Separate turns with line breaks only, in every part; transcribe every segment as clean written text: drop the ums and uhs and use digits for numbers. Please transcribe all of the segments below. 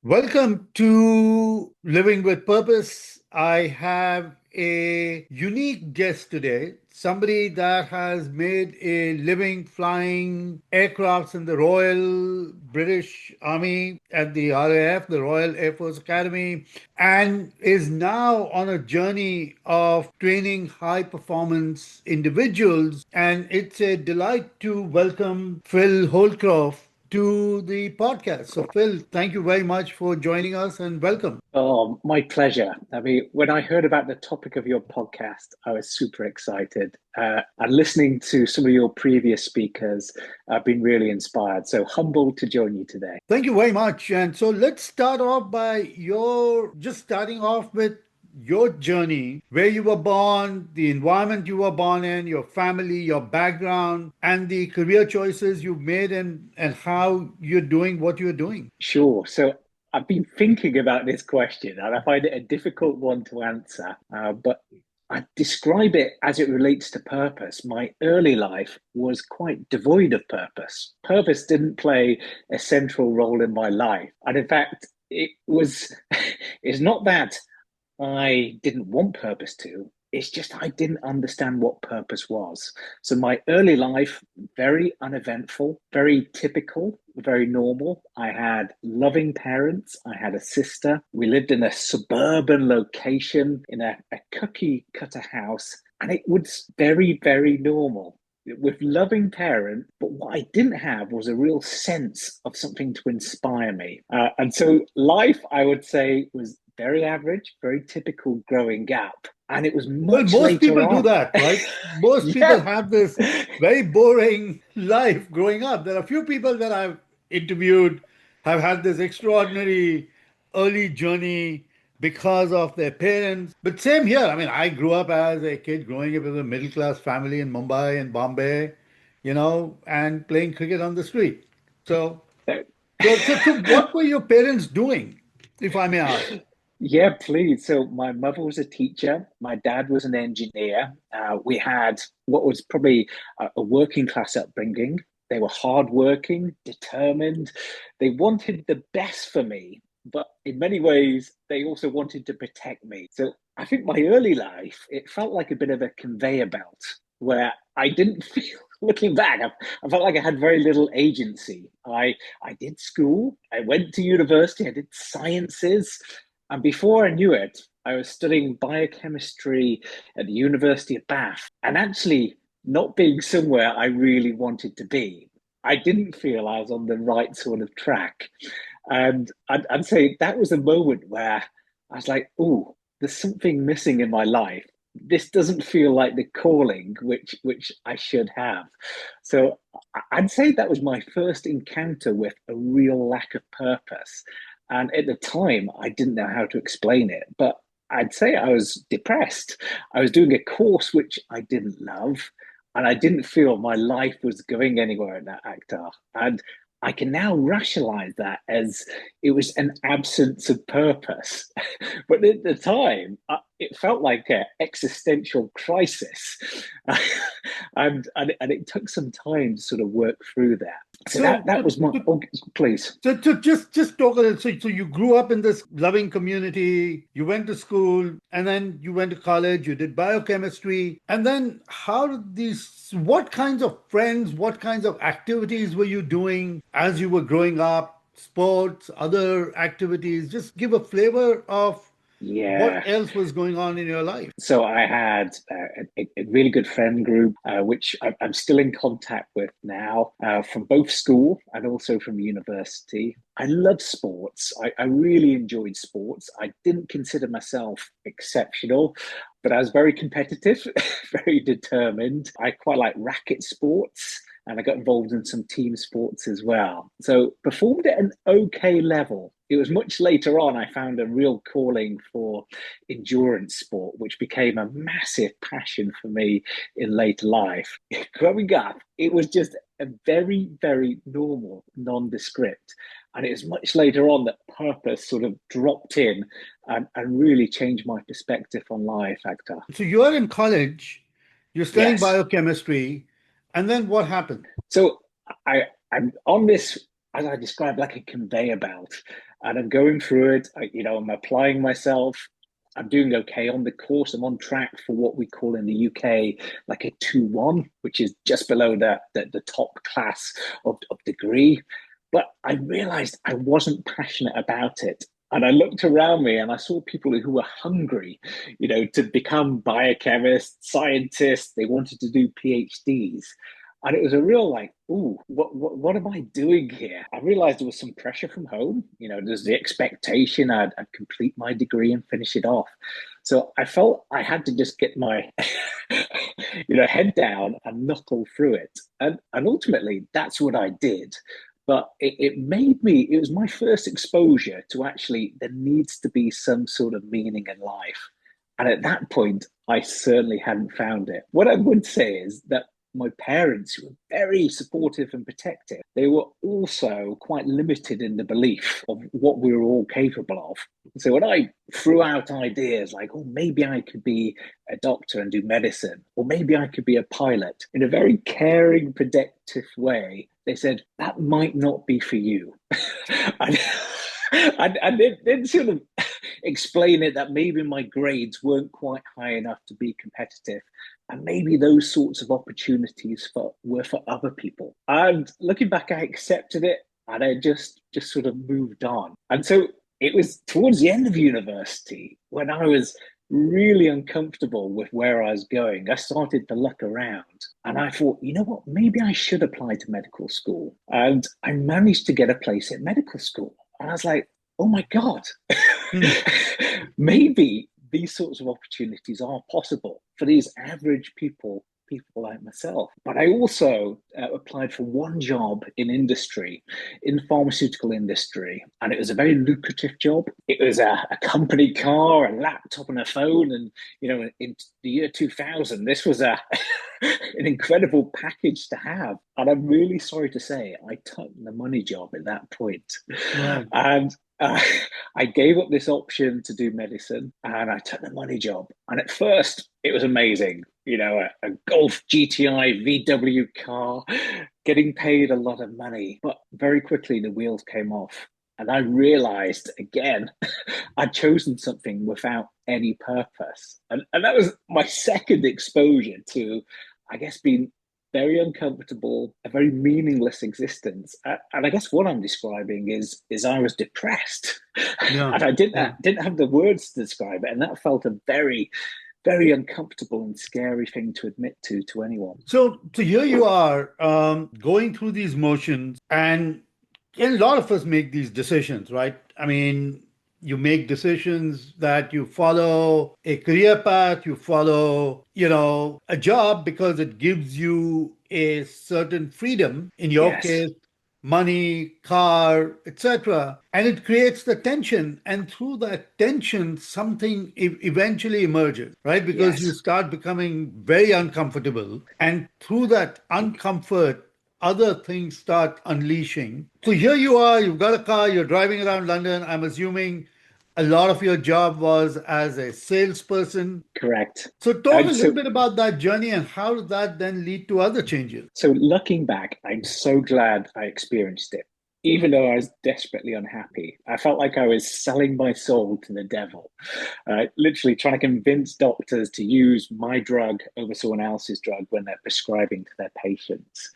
Welcome to Living with Purpose. I have a unique guest today, somebody that has made a living flying aircrafts in the Royal British Army at the RAF, the Royal Air Force Academy, and is now on a journey of training high performance individuals. And it's a delight to welcome Phil Holdcroft to the podcast. So, Phil, thank you very much for joining us and welcome.
Oh, my pleasure. I mean, when I heard about the topic of your podcast, I was super excited. And listening to some of your previous speakers, I've been really inspired. So humbled to join you today.
Thank you very much. And so, let's start off by starting off with your journey, where you were born, the environment you were born in, your family, your background, and the career choices you've made and how you're doing what you're doing.
Sure. So I've been thinking about this question, and I find it a difficult one to answer. But I describe it as it relates to purpose. My early life was quite devoid of purpose. Purpose didn't play a central role in my life. And in fact, it's not that I didn't want purpose to. It's just I didn't understand what purpose was. So my early life, very uneventful, very typical, very normal. I had loving parents. I had a sister. We lived in a suburban location in a cookie cutter house, and it was very, very normal with loving parents. But what I didn't have was a real sense of something to inspire me. And so life, I would say, was very average, very typical growing up. And it was
Well,
much
most
later
people do
on.
that, right? Most people
Yeah.
have this very boring life growing up. There are a few people that I've interviewed have had this extraordinary early journey because of their parents. But same here. I mean, I grew up as a kid growing up in a middle class family in Mumbai and Bombay, and playing cricket on the street. So, so what were your parents doing, if I may ask?
Yeah, please. So my mother was a teacher. My dad was an engineer. We had what was probably a working class upbringing. They were hardworking, determined. They wanted the best for me, but in many ways, they also wanted to protect me. So I think my early life, it felt like a bit of a conveyor belt where I didn't feel, looking back, I felt like I had very little agency. I did school, I went to university, I did sciences. And before I knew it, I was studying biochemistry at the University of Bath and actually not being somewhere I really wanted to be. I didn't feel I was on the right sort of track. And I'd say that was a moment where I was like, oh, there's something missing in my life. This doesn't feel like the calling which I should have. So I'd say that was my first encounter with a real lack of purpose. And at the time, I didn't know how to explain it, but I'd say I was depressed. I was doing a course which I didn't love, and I didn't feel my life was going anywhere in that actor. And I can now rationalize that as it was an absence of purpose. But at the time, it felt like an existential crisis. And it took some time to sort of work through that. So
So,
that was my, oh, please.
just talk a little. So you grew up in this loving community. You went to school, and then you went to college. You did biochemistry, and then how did these? What kinds of friends? What kinds of activities were you doing as you were growing up? Sports, other activities. Just give a flavor of what
Yeah.
else was going on in your life.
So I had a really good friend group, which I'm still in contact with now, from both school and also from university. I love sports. I really enjoyed sports. I didn't consider myself exceptional, but I was very competitive, very determined. I quite like racket sports. And I got involved in some team sports as well. So performed at an okay level. It was much later on I found a real calling for endurance sport, which became a massive passion for me in later life. Growing up, it was just a very, very normal, nondescript. And it was much later on that purpose sort of dropped in and really changed my perspective on life, Actor.
So you are in college. You're studying
Yes.
biochemistry, and then what happened?
So I'm on this. as I described, like a conveyor belt. And I'm going through it, I'm applying myself. I'm doing okay on the course. I'm on track for what we call in the UK like a 2-1, which is just below the top class of degree. But I realized I wasn't passionate about it. And I looked around me and I saw people who were hungry, to become biochemists, scientists. They wanted to do PhDs. And it was a real like, ooh, what am I doing here? I realized there was some pressure from home. There's the expectation I'd complete my degree and finish it off. So I felt I had to just get my head down and knuckle through it. And ultimately that's what I did. But it was my first exposure to actually there needs to be some sort of meaning in life. And at that point, I certainly hadn't found it. What I would say is that my parents, who were very supportive and protective, they were also quite limited in the belief of what we were all capable of. So when I threw out ideas like, oh, maybe I could be a doctor and do medicine, or maybe I could be a pilot, in a very caring, protective way, they said, that might not be for you. and, and then sort of explain it that maybe my grades weren't quite high enough to be competitive. And maybe those sorts of opportunities were for other people. And looking back, I accepted it and I just sort of moved on. And so it was towards the end of university when I was really uncomfortable with where I was going. I started to look around and I thought, you know what, maybe I should apply to medical school. And I managed to get a place at medical school. And I was like, oh my God, maybe these sorts of opportunities are possible for these average people like myself. But I also applied for one job in industry, in the pharmaceutical industry, and it was a very lucrative job. It was a company car, a laptop, and a phone. And in the year 2000, this was an incredible package to have. And I'm really sorry to say, I took the money job at that point.
Right.
And uh, I gave up this option to do medicine and I took the money job. And at first, it was amazing. A Golf GTI VW car, getting paid a lot of money. But very quickly, the wheels came off. And I realized again, I'd chosen something without any purpose. And that was my second exposure to, I guess, being very uncomfortable, a very meaningless existence. And I guess what I'm describing is I was depressed,
Yeah.
and I
Yeah.
didn't have the words to describe it, and that felt a very, very uncomfortable and scary thing to admit to anyone.
So here you are, going through these motions, and a lot of us make these decisions, right? I mean, you make decisions that you follow a career path, you follow, a job because it gives you a certain freedom. In your
Yes,
case, money, car, etc. And it creates the tension. And through that tension, something eventually emerges, right? Because you
yes.
start becoming very uncomfortable. And through that uncomfort, other things start unleashing. So here you are, you've got a car, you're driving around London. I'm assuming a lot of your job was as a salesperson.
Correct.
So talk a
And
little
so
bit about that journey and how did that then lead to other changes?
So looking back, I'm so glad I experienced it. Even though I was desperately unhappy, I felt like I was selling my soul to the devil, literally trying to convince doctors to use my drug over someone else's drug when they're prescribing to their patients.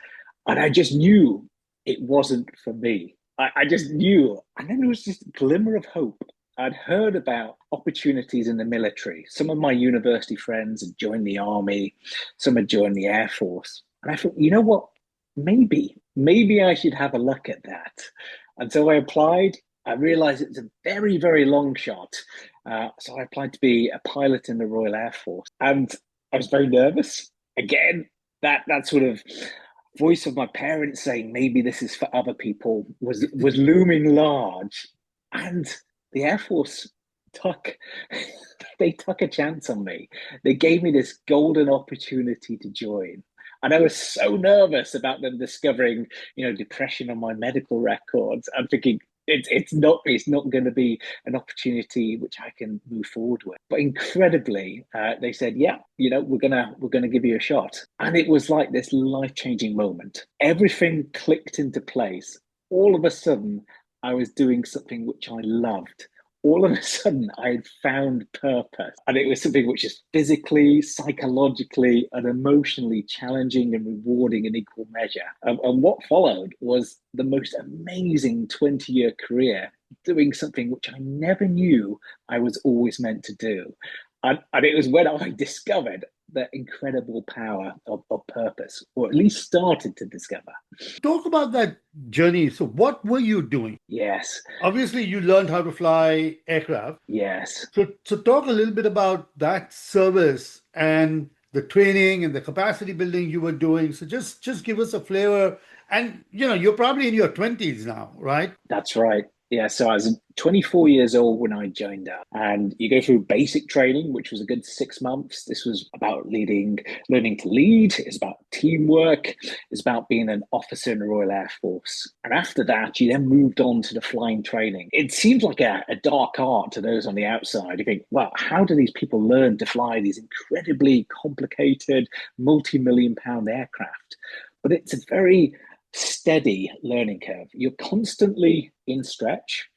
And I just knew it wasn't for me. I just knew. And then there was this glimmer of hope. I'd heard about opportunities in the military. Some of my university friends had joined the army, some had joined the Air Force. And I thought, you know what? Maybe I should have a look at that. And so I applied. I realized it was a very, very long shot. So I applied to be a pilot in the Royal Air Force. And I was very nervous. Again, that sort of voice of my parents saying maybe this is for other people was looming large. And the Air Force took they took a chance on me. They gave me this golden opportunity to join. And I was so nervous about them discovering, depression on my medical records. I'm thinking it's not going to be an opportunity which I can move forward with. But incredibly, they said, yeah, we're gonna give you a shot. And it was like this life changing moment. Everything clicked into place all of a sudden, I was doing something which I loved. All of a sudden, I had found purpose. And it was something which is physically, psychologically, and emotionally challenging and rewarding in equal measure. And what followed was the most amazing 20-year career doing something which I never knew I was always meant to do. And it was when I discovered the incredible power of purpose, or at least started to discover.
Talk about that journey. So, what were you doing?
Yes,
Obviously, you learned how to fly aircraft.
yes.
So talk a little bit about that service and the training and the capacity building you were doing. So just give us a flavor. And you're probably in your 20s now, right?
That's right. Yeah, so I was 24 years old when I joined up, and you go through basic training, which was a good 6 months. This was about learning to lead. It's about teamwork. It's about being an officer in the Royal Air Force. And after that, you then moved on to the flying training. It seems like a dark art to those on the outside. You think, well, how do these people learn to fly these incredibly complicated, multi-million pound aircraft? But it's a very steady learning curve. You're constantly in stretch,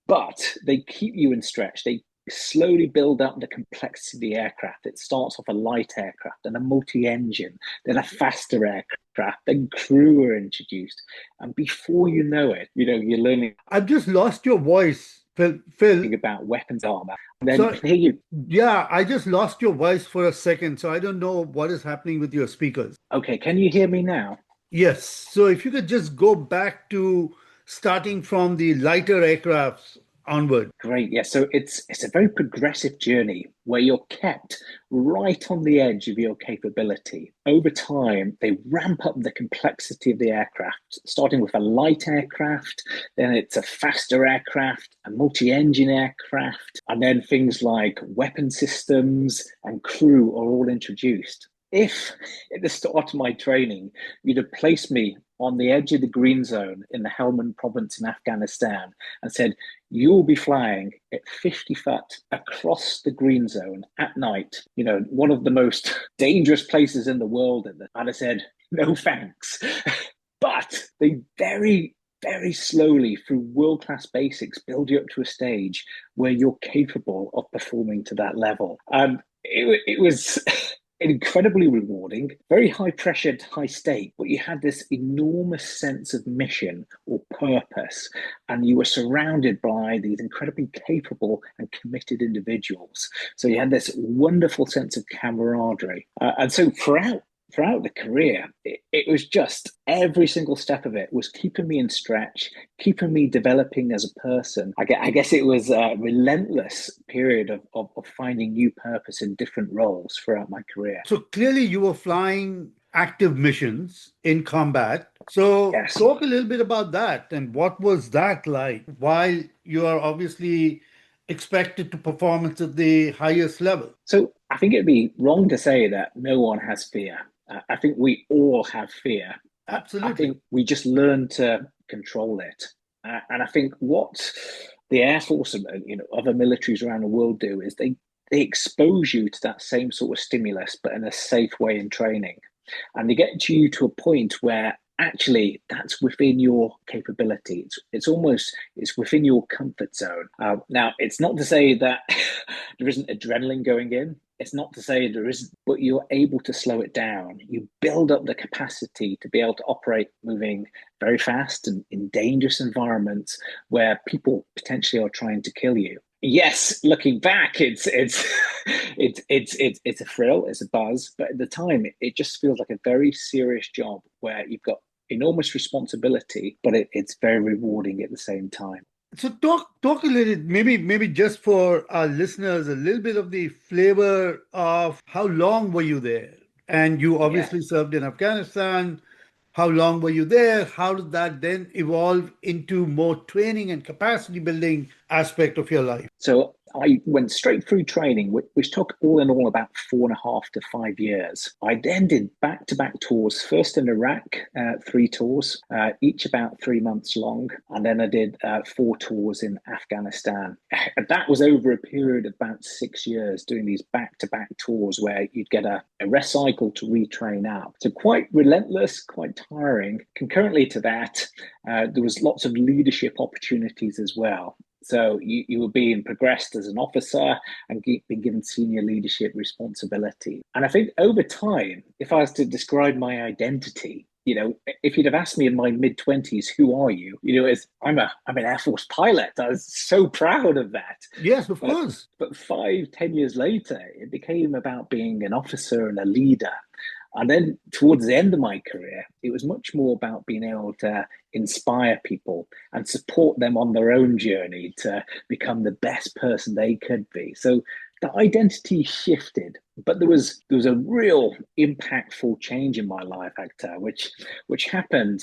but they keep you in stretch. They slowly build up the complexity of the aircraft. It starts off a light aircraft, then a multi-engine, then a faster aircraft, then crew are introduced. And before you know it, you're learning
I've just lost your voice, Phil.
about weapons armor. And then
So,
here you
yeah, I just lost your voice for a second. So I don't know what is happening with your speakers.
okay, can you hear me now?
Yes. So if you could just go back to starting from the lighter aircrafts onward.
Great. Yeah. So it's a very progressive journey where you're kept right on the edge of your capability. Over time, they ramp up the complexity of the aircraft, starting with a light aircraft, then it's a faster aircraft, a multi-engine aircraft, and then things like weapon systems and crew are all introduced. If at the start of my training, you'd have placed me on the edge of the green zone in the Helmand province in Afghanistan and said, you'll be flying at 50 foot across the green zone at night, one of the most dangerous places in the world. And I said, no thanks. But they very slowly, through world-class basics, build you up to a stage where you're capable of performing to that level. It was incredibly rewarding, very high pressured, high stake, but you had this enormous sense of mission or purpose, and you were surrounded by these incredibly capable and committed individuals. So you had this wonderful sense of camaraderie. And so throughout the career, it was just every single step of it was keeping me in stretch, keeping me developing as a person. I guess it was a relentless period of finding new purpose in different roles throughout my career.
So clearly you were flying active missions in combat. So
Yes.
talk a little bit about that and what was that like while you are obviously expected to perform at the highest level?
So I think it'd be wrong to say that no one has fear. I think we all have fear. I
Absolutely.
think we just learn to control it. And I think what the Air Force and other militaries around the world do is they expose you to that same sort of stimulus, but in a safe way in training. And they get you to a point where actually that's within your capability. It's within your comfort zone. Now, it's not to say that there isn't adrenaline going in. It's not to say there isn't, but you're able to slow it down. You build up the capacity to be able to operate moving very fast and in dangerous environments where people potentially are trying to kill you. Yes, looking back, it's a thrill, it's a buzz, but at the time, it just feels like a very serious job where you've got enormous responsibility, but it's very rewarding at the same time.
So talk a little, maybe just for our listeners, a little bit of the flavor of how long were you there? And you
Yeah.
obviously served in Afghanistan. How long were you there? How did that then evolve into more training and capacity building aspect of your life?
So I went straight through training, which took all in all about 4.5 to 5 years. I then did back-to-back tours, first in Iraq, 3 tours, each about 3 months long, and then I did 4 tours in Afghanistan. That was over a period of about 6 years, doing these back-to-back tours where you'd get a rest cycle to retrain out. So quite relentless, quite tiring. Concurrently to that, there was lots of leadership opportunities as well. So you were being progressed as an officer and being given senior leadership responsibility. And I think over time, if I was to describe my identity, if you'd have asked me in my mid-20s, who are you? I'm an Air Force pilot. I was so proud of that.
Yes, of
But
course.
but 5, 10 years later, it became about being an officer and a leader. And then towards the end of my career, it was much more about being able to inspire people and support them on their own journey to become the best person they could be. So the identity shifted, but there was a real impactful change in my life, Akhtar, which happened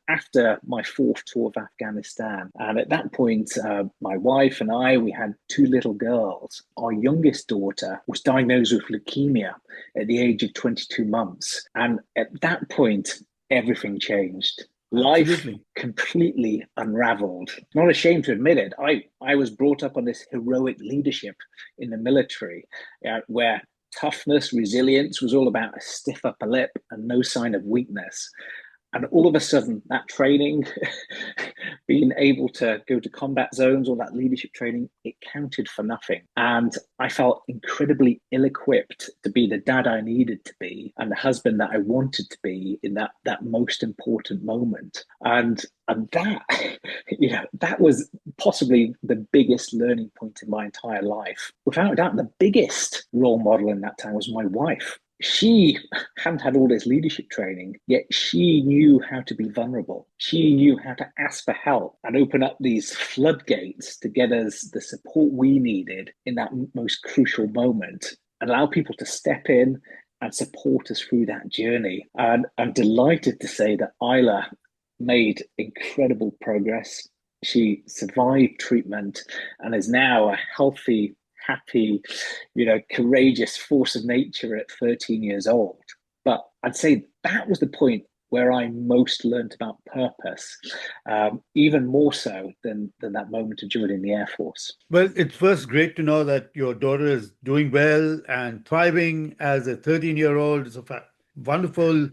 after my 4th tour of Afghanistan. And at that point, my wife and I, we had 2 little girls. Our youngest daughter was diagnosed with leukemia at the age of 22 months. And at that point, everything changed. Life
Absolutely.
completely unraveled. Not ashamed to admit it. I was brought up on this heroic leadership in the military, where toughness, resilience was all about a stiff upper lip and no sign of weakness. And all of a sudden, that training, being able to go to combat zones, all that leadership training, it counted for nothing. And I felt incredibly ill-equipped to be the dad I needed to be and the husband that I wanted to be in that most important moment. And that, that was possibly the biggest learning point in my entire life. Without a doubt, the biggest role model in that time was my wife. She hadn't had all this leadership training, yet she knew how to be vulnerable. She knew how to ask for help and open up these floodgates to get us the support we needed in that most crucial moment, allow people to step in and support us through that journey. And I'm delighted to say that Isla made incredible progress. She survived treatment and is now a healthy, happy, courageous force of nature at 13 years old. But I'd say that was the point where I most learned about purpose, even more so than that moment of joining the Air Force.
Well, it's first great to know that your daughter is doing well and thriving as a 13-year-old. It's a wonderful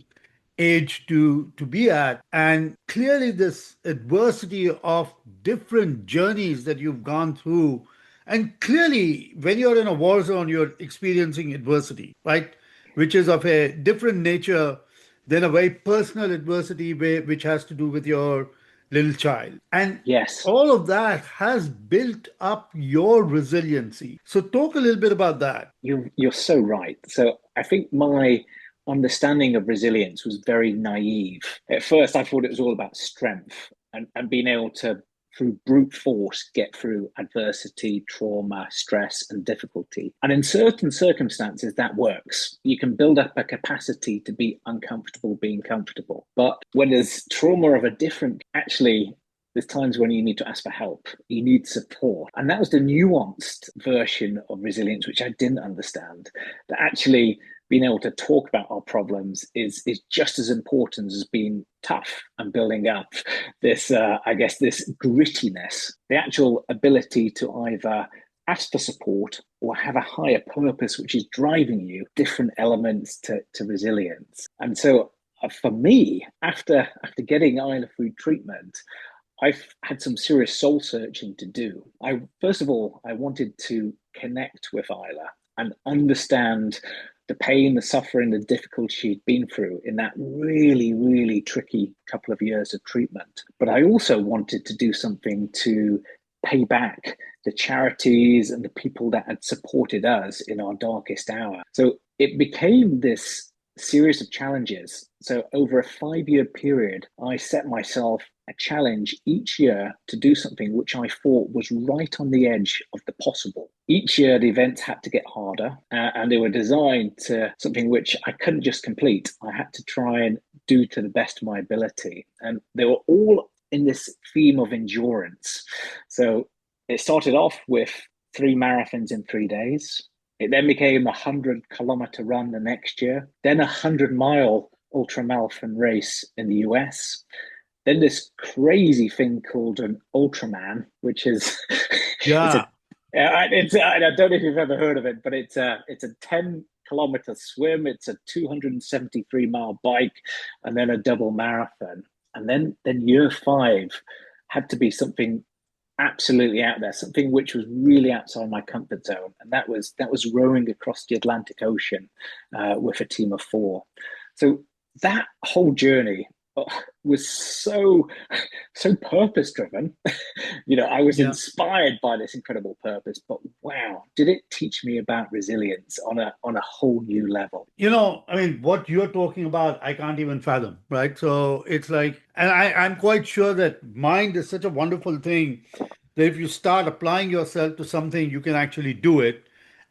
age to be at. And clearly, this adversity of different journeys that you've gone through. And clearly, when you're in a war zone, you're experiencing adversity, right? Which is of a different nature than a very personal adversity which has to do with your little child. And
Yes,
all of that has built up your resiliency. So, talk a little bit about that.
you're so right. So I think my understanding of resilience was very naive. At first, I thought it was all about strength and being able to, through brute force, get through adversity, trauma, stress, and difficulty. And in certain circumstances, that works. You can build up a capacity to be uncomfortable being comfortable. But when there's trauma of a different, actually, there's times when you need to ask for help, you need support. And that was the nuanced version of resilience, which I didn't understand. That actually being able to talk about our problems is just as important as being tough and building up this, I guess, this grittiness, the actual ability to either ask for support or have a higher purpose, which is driving you, different elements to resilience. And so for me, after getting Isla through treatment, I've had some serious soul searching to do. First of all, I wanted to connect with Isla and understand the pain, the suffering, the difficulty she'd been through in that really, really tricky couple of years of treatment. But I also wanted to do something to pay back the charities and the people that had supported us in our darkest hour. So it became this series of challenges. So over a 5-year period, I set myself a challenge each year to do something which I thought was right on the edge of the possible. Each year, the events had to get harder, and they were designed to something which I couldn't just complete. I had to try and do to the best of my ability. And they were all in this theme of endurance. So it started off with three marathons in 3 days. It then became a 100-kilometer run the next year, then a 100-mile ultramarathon race in the US. Then this crazy thing called an Ultraman, which is it's a
Yeah.
I don't know if you've ever heard of it, but it's a 10-kilometer swim, it's a 273-mile bike, and then a double marathon. And then year five had to be something absolutely out there, something which was really outside my comfort zone, and that was rowing across the Atlantic Ocean with a team of four. So that whole journey was so purpose driven. I was
Yeah.
inspired by this incredible purpose, but wow, did it teach me about resilience on a whole new level.
I mean, what you're talking about, I can't even fathom, right? So it's like, and I'm quite sure that mind is such a wonderful thing that if you start applying yourself to something, you can actually do it.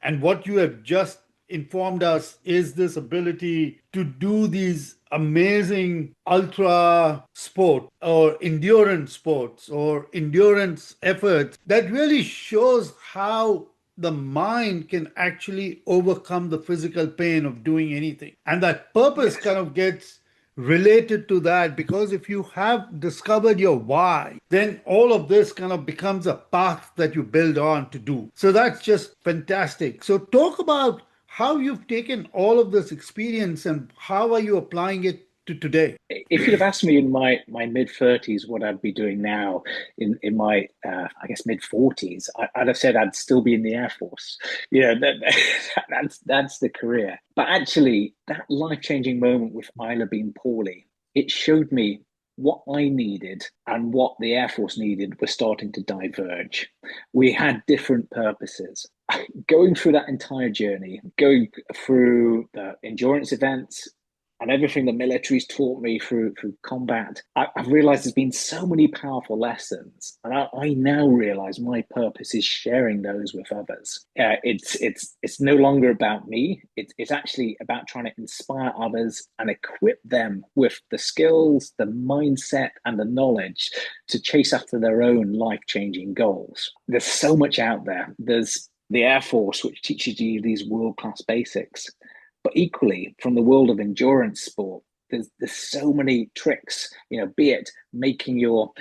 And what you have just informed us is this ability to do these amazing ultra sport or endurance sports or endurance efforts that really shows how the mind can actually overcome the physical pain of doing anything. And that purpose
Yes.
kind of gets related to that because if you have discovered your why, then all of this kind of becomes a path that you build on to do. So that's just fantastic. So talk about how you've taken all of this experience and how are you applying it to today?
If you'd have asked me in my mid 30s what I'd be doing now in my I guess mid 40s, I'd have said I'd still be in the Air Force. That's the career. But actually, that life-changing moment with Isla being poorly, it showed me what I needed and what the Air Force needed were starting to diverge. We had different purposes. Going through that entire journey, going through the endurance events, and everything the military's taught me through combat, I've realized there's been so many powerful lessons, and I now realize my purpose is sharing those with others. It's no longer about me. It's actually about trying to inspire others and equip them with the skills, the mindset, and the knowledge to chase after their own life-changing goals. There's so much out there. There's the Air Force, which teaches you these world-class basics. But equally, from the world of endurance sport, there's so many tricks, be it making your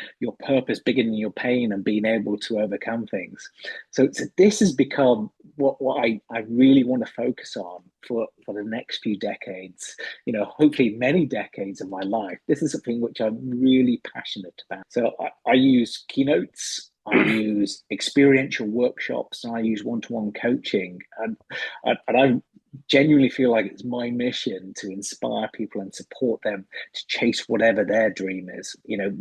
purpose bigger than your pain and being able to overcome things. So this has become what I really want to focus on for the next few decades, hopefully many decades of my life. This is something which I'm really passionate about. So I use keynotes, I use experiential workshops, and I use one-to-one coaching. And I genuinely feel like it's my mission to inspire people and support them to chase whatever their dream is,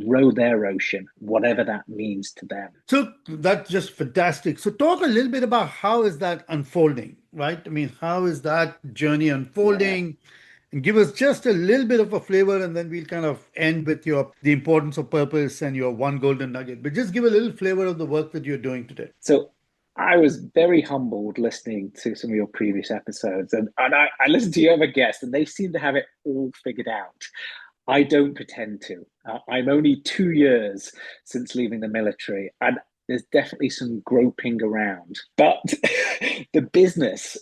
row their ocean, whatever that means to them.
So that's just fantastic. So talk a little bit about how is that unfolding, right? I mean, how is that journey
Yeah.
unfolding? And give us just a little bit of a flavor, and then we'll kind of end with your the importance of purpose and your one golden nugget. But just give a little flavor of the work that you're doing today.
So I was very humbled listening to some of your previous episodes, and I listened to your other guests, and they seem to have it all figured out. I don't pretend to. I'm only 2 years since leaving the military, and there's definitely some groping around. But the business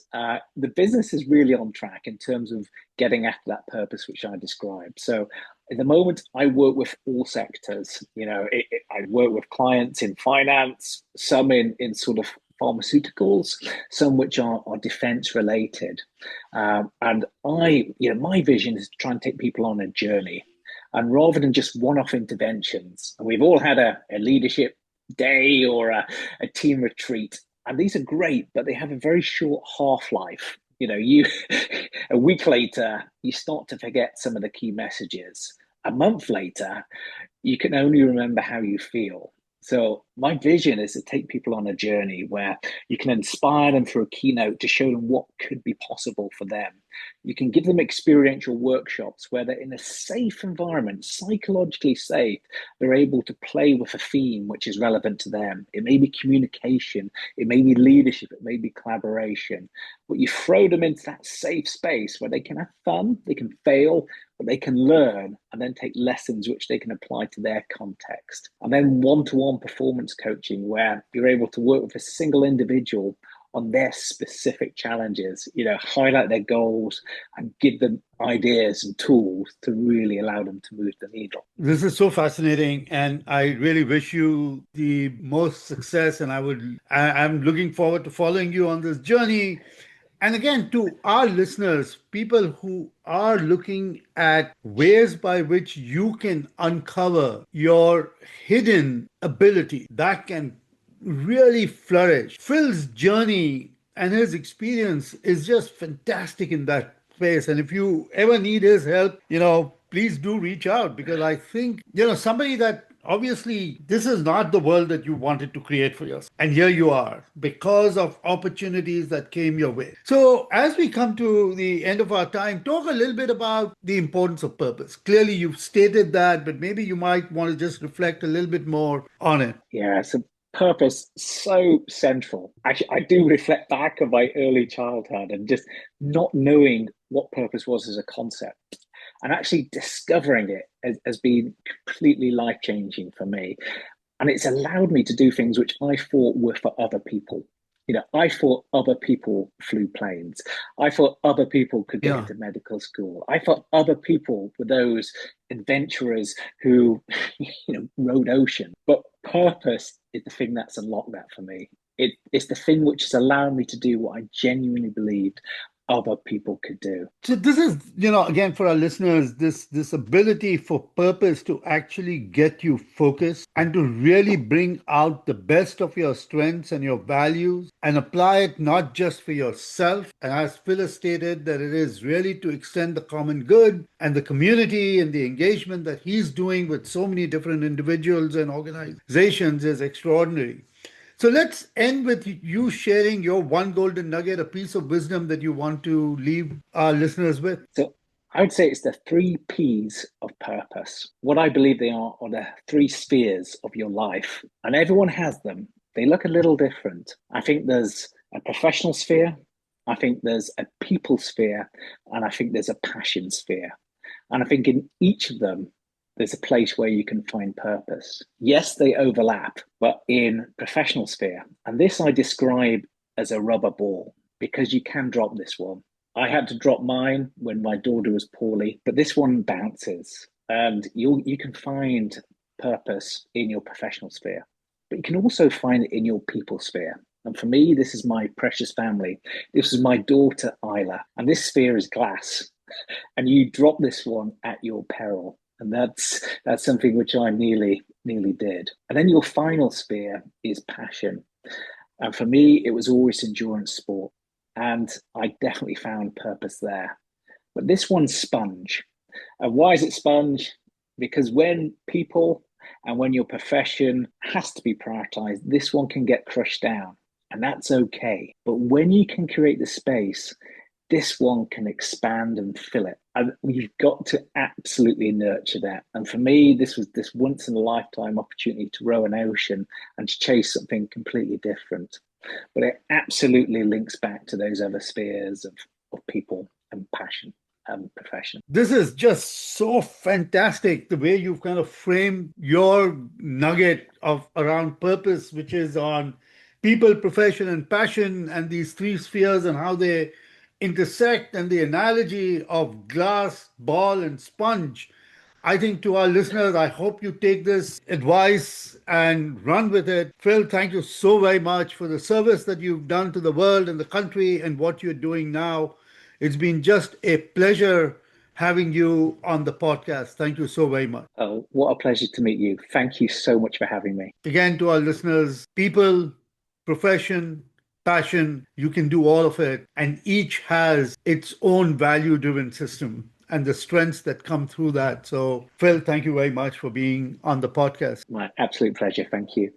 is really on track in terms of getting after that purpose which I described. So at the moment, I work with all sectors. I work with clients in finance, some in sort of pharmaceuticals, some which are defense related. And my vision is to try and take people on a journey. And rather than just one-off interventions, and we've all had a leadership day or a team retreat, and these are great, but they have a very short half-life. You a week later, you start to forget some of the key messages. A month later, you can only remember how you feel. So my vision is to take people on a journey where you can inspire them through a keynote to show them what could be possible for them. You can give them experiential workshops where they're in a safe environment, psychologically safe. They're able to play with a theme which is relevant to them. It may be communication, it may be leadership, it may be collaboration. But you throw them into that safe space where they can have fun, they can fail, but they can learn and then take lessons which they can apply to their context. And then one-to-one performance coaching, where you're able to work with a single individual on their specific challenges, highlight their goals and give them ideas and tools to really allow them to move the needle.
This is so fascinating, and I really wish you the most success. And I'm looking forward to following you on this journey. And again, to our listeners, people who are looking at ways by which you can uncover your hidden ability that can really flourish. Phil's journey and his experience is just fantastic in that space. And if you ever need his help, please do reach out, because I think, somebody that obviously this is not the world that you wanted to create for yourself. And here you are because of opportunities that came your way. So as we come to the end of our time, talk a little bit about the importance of purpose. Clearly you've stated that, but maybe you might want to just reflect a little bit more on it.
Yeah, so purpose so central. Actually, I do reflect back on my early childhood and just not knowing what purpose was as a concept, and actually discovering it has been completely life-changing for me. And it's allowed me to do things which I thought were for other people. I thought other people flew planes. I thought other people could get
Yeah.
into medical school. I thought other people were those adventurers who, rode ocean. But purpose is the thing that's unlocked that for me. It's the thing which has allowed me to do what I genuinely believed other people could do.
So this is, again, for our listeners, this ability for purpose to actually get you focused and to really bring out the best of your strengths and your values and apply it not just for yourself. And as Phil has stated, that it is really to extend the common good and the community, and the engagement that he's doing with so many different individuals and organizations is extraordinary. So let's end with you sharing your one golden nugget, a piece of wisdom that you want to leave our listeners with.
So I would say it's the three P's of purpose. What I believe they are the three spheres of your life, and everyone has them. They look a little different. I think there's a professional sphere, I think there's a people sphere, and I think there's a passion sphere. And I think in each of them, there's a place where you can find purpose. Yes, they overlap, but in professional sphere, and this I describe as a rubber ball, because you can drop this one. I had to drop mine when my daughter was poorly, but this one bounces, and you can find purpose in your professional sphere, but you can also find it in your people sphere. And for me, this is my precious family. This is my daughter, Isla, and this sphere is glass, and you drop this one at your peril. And that's something which I nearly did. And then your final sphere is passion. And for me, it was always endurance sport. And I definitely found purpose there. But this one's sponge. And why is it sponge? Because when people and when your profession has to be prioritized, this one can get crushed down. And that's okay. But when you can create the space, this one can expand and fill it. And you've got to absolutely nurture that. And for me, this was this once in a lifetime opportunity to row an ocean and to chase something completely different. But it absolutely links back to those other spheres of people and passion and profession.
This is just so fantastic, the way you've kind of framed your nugget of around purpose, which is on people, profession, and passion, and these three spheres and how they intersect, and the analogy of glass, ball, and sponge. I think to our listeners, I hope you take this advice and run with it. Phil, thank you so very much for the service that you've done to the world and the country and what you're doing now. It's been just a pleasure having you on the podcast. Thank you so very much.
Oh, what a pleasure to meet you. Thank you so much for having me.
Again, to our listeners, people, profession, passion, you can do all of it. And each has its own value driven system and the strengths that come through that. So, Phil, thank you very much for being on the podcast.
My absolute pleasure. Thank you.